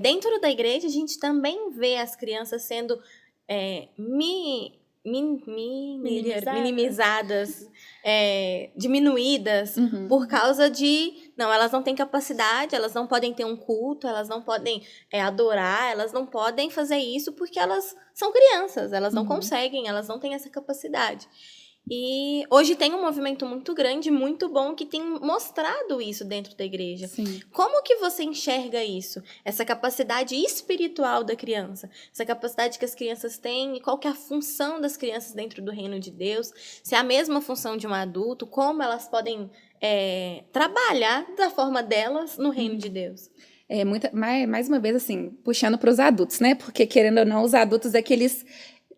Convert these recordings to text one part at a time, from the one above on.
dentro da igreja, a gente também vê as crianças sendo minimizadas, diminuídas, por causa de... Não, elas não têm capacidade, elas não podem ter um culto, elas não podem adorar, elas não podem fazer isso porque elas são crianças, elas não conseguem, elas não têm essa capacidade. E hoje tem um movimento muito grande, muito bom, que tem mostrado isso dentro da igreja. Sim. Como que você enxerga isso? Essa capacidade espiritual da criança, essa capacidade que as crianças têm, e qual que é a função das crianças dentro do reino de Deus? Se é a mesma função de um adulto, como elas podem trabalhar da forma delas no reino de Deus? Mais uma vez, assim, puxando para os adultos, né? Porque, querendo ou não, os adultos é que eles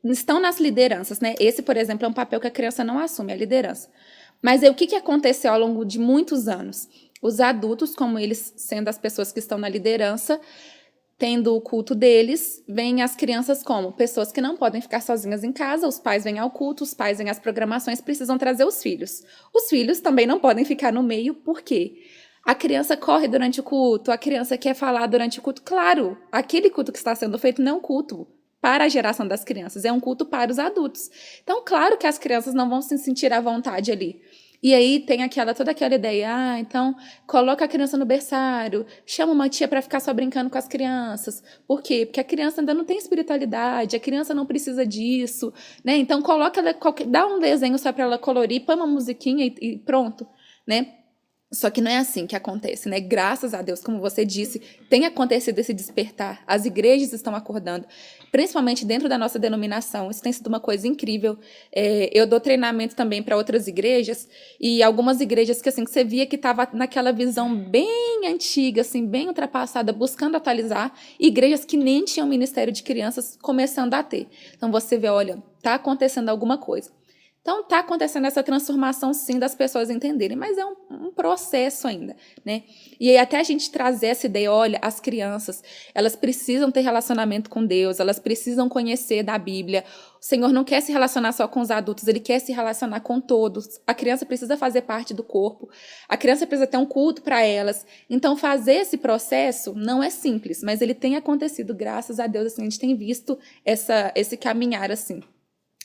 estão nas lideranças, né? Esse, por exemplo, é um papel que a criança não assume, a liderança. Mas aí, o que aconteceu ao longo de muitos anos? Os adultos, como eles sendo as pessoas que estão na liderança, tendo o culto deles, vêm as crianças como pessoas que não podem ficar sozinhas em casa, os pais vêm ao culto, os pais vêm às programações, precisam trazer os filhos. Os filhos também não podem ficar no meio, por quê? A criança corre durante o culto, a criança quer falar durante o culto. Claro, aquele culto que está sendo feito não é um culto para a geração das crianças, é um culto para os adultos. Então, claro que as crianças não vão se sentir à vontade ali. E aí tem toda aquela ideia, então coloca a criança no berçário, chama uma tia para ficar só brincando com as crianças. Por quê? Porque a criança ainda não tem espiritualidade, a criança não precisa disso, né? Então coloca ela, dá um desenho só para ela colorir, põe uma musiquinha e pronto, né? Só que não é assim que acontece, né? Graças a Deus, como você disse, tem acontecido esse despertar. As igrejas estão acordando, principalmente dentro da nossa denominação. Isso tem sido uma coisa incrível. Eu dou treinamento também para outras igrejas, e algumas igrejas que, assim, que você via que estava naquela visão bem antiga, assim, bem ultrapassada, buscando atualizar, e igrejas que nem tinham ministério de crianças começando a ter. Então você vê, olha, está acontecendo alguma coisa. Então, está acontecendo essa transformação, sim, das pessoas entenderem, mas é um processo ainda, né? E aí, até a gente trazer essa ideia, olha, as crianças, elas precisam ter relacionamento com Deus, elas precisam conhecer da Bíblia. O Senhor não quer se relacionar só com os adultos, Ele quer se relacionar com todos. A criança precisa fazer parte do corpo, a criança precisa ter um culto para elas. Então, fazer esse processo não é simples, mas ele tem acontecido, graças a Deus, assim, a gente tem visto esse caminhar, assim.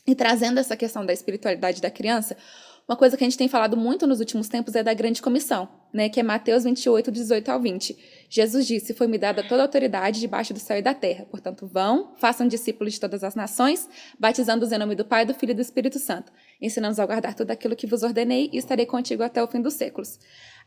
E trazendo essa questão da espiritualidade da criança, uma coisa que a gente tem falado muito nos últimos tempos é da grande comissão, né, que é Mateus 28, 18 ao 20. Jesus disse, foi-me dada toda a autoridade debaixo do céu e da terra. Portanto, vão, façam discípulos de todas as nações, batizando-os em nome do Pai, do Filho e do Espírito Santo, ensinando-os a guardar tudo aquilo que vos ordenei e estarei contigo até o fim dos séculos.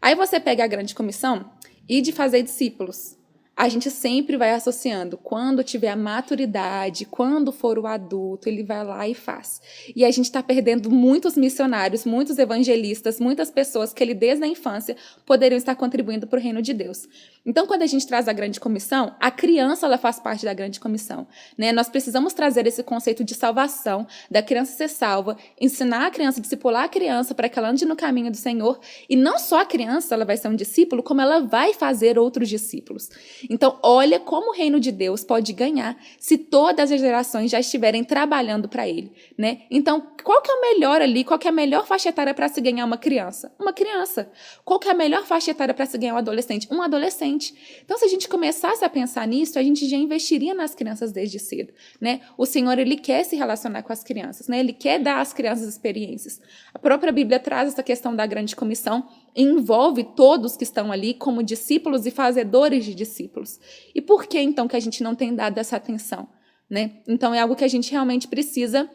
Aí você pega a grande comissão e de fazer discípulos. A gente sempre vai associando, quando tiver a maturidade, quando for o adulto, ele vai lá e faz. E a gente está perdendo muitos missionários, muitos evangelistas, muitas pessoas que ele desde a infância poderiam estar contribuindo para o reino de Deus. Então, quando a gente traz a grande comissão, a criança ela faz parte da grande comissão, né? Nós precisamos trazer esse conceito de salvação, da criança ser salva, ensinar a criança, discipular a criança para que ela ande no caminho do Senhor. E não só a criança ela vai ser um discípulo, como ela vai fazer outros discípulos. Então, olha como o reino de Deus pode ganhar se todas as gerações já estiverem trabalhando para ele, né? Então, qual que é o melhor ali? Qual que é a melhor faixa etária para se ganhar uma criança? Uma criança. Qual que é a melhor faixa etária para se ganhar um adolescente? Um adolescente. Então, se a gente começasse a pensar nisso, a gente já investiria nas crianças desde cedo, né? O Senhor, ele quer se relacionar com as crianças, né? Ele quer dar às crianças experiências. A própria Bíblia traz essa questão da grande comissão, envolve todos que estão ali como discípulos e fazedores de discípulos. E por que, então, que a gente não tem dado essa atenção, né? Então, é algo que a gente realmente precisa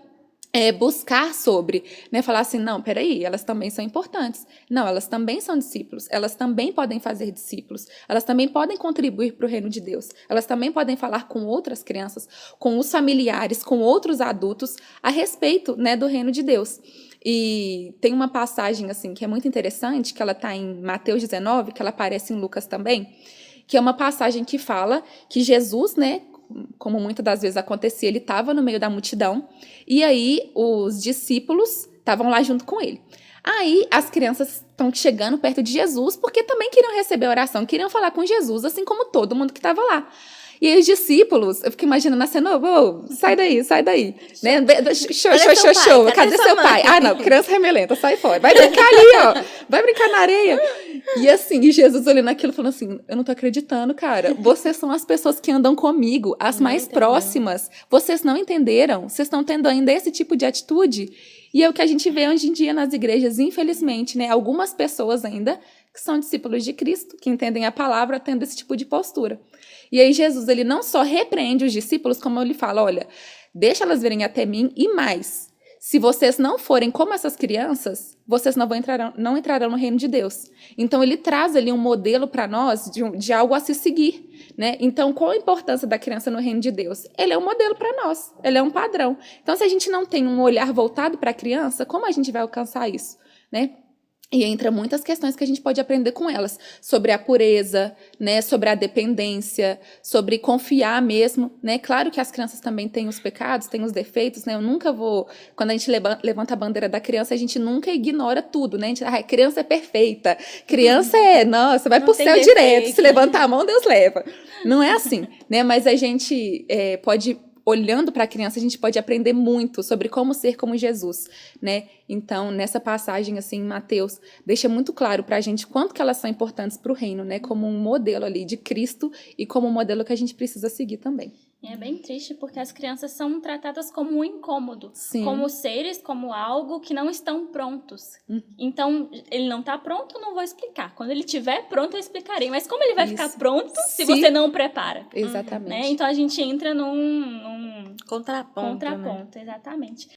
buscar sobre, né? Falar assim, não, peraí, elas também são importantes. Não, elas também são discípulos, elas também podem fazer discípulos, elas também podem contribuir para o reino de Deus, elas também podem falar com outras crianças, com os familiares, com outros adultos a respeito, né, do reino de Deus. E tem uma passagem assim que é muito interessante, que ela está em Mateus 19, que ela aparece em Lucas também, que é uma passagem que fala que Jesus, né, como muitas das vezes acontecia, ele estava no meio da multidão, e aí os discípulos estavam lá junto com ele. Aí as crianças estão chegando perto de Jesus, porque também queriam receber a oração, queriam falar com Jesus, assim como todo mundo que estava lá. E aí os discípulos, eu fico imaginando a cena, sai daí, né? Show, cadê seu pai? Ah, não, criança remelenta, sai fora, vai brincar ali, ó, vai brincar na areia. E assim, e Jesus olhando aquilo, falando assim, eu não tô acreditando, cara, vocês são as pessoas que andam comigo, as mais próximas, vocês não entenderam, vocês estão tendo ainda esse tipo de atitude? E é o que a gente vê hoje em dia nas igrejas, infelizmente, né? Algumas pessoas ainda que são discípulos de Cristo, que entendem a palavra, tendo esse tipo de postura. E aí Jesus, ele não só repreende os discípulos, como ele fala, olha, deixa elas virem até mim e mais. Se vocês não forem como essas crianças, vocês não entrarão no reino de Deus. Então, ele traz ali um modelo para nós de algo a se seguir, né? Então, qual a importância da criança no reino de Deus? Ele é um modelo para nós, ele é um padrão. Então, se a gente não tem um olhar voltado para a criança, como a gente vai alcançar isso, né? E entra muitas questões que a gente pode aprender com elas, sobre a pureza, né, sobre a dependência, sobre confiar mesmo, né? Claro que as crianças também têm os pecados, têm os defeitos, né? Eu nunca vou, quando a gente levanta a bandeira da criança, a gente nunca ignora tudo, né? A gente, criança é perfeita, criança nossa, vai pro céu direto, se levantar a mão, Deus leva. Não é assim, né? Mas a gente pode, olhando para a criança, a gente pode aprender muito sobre como ser como Jesus, né? Então, nessa passagem, assim, em Mateus, deixa muito claro para a gente quanto que elas são importantes para o reino, né? Como um modelo ali de Cristo e como um modelo que a gente precisa seguir também. E é bem triste porque as crianças são tratadas como um incômodo, Sim. como seres, como algo que não estão prontos. Então, ele não está pronto, não vou explicar. Quando ele estiver pronto, eu explicarei. Mas como ele vai ficar pronto se você não prepara? Exatamente. Né? Então, a gente entra num contraponto, né? Exatamente.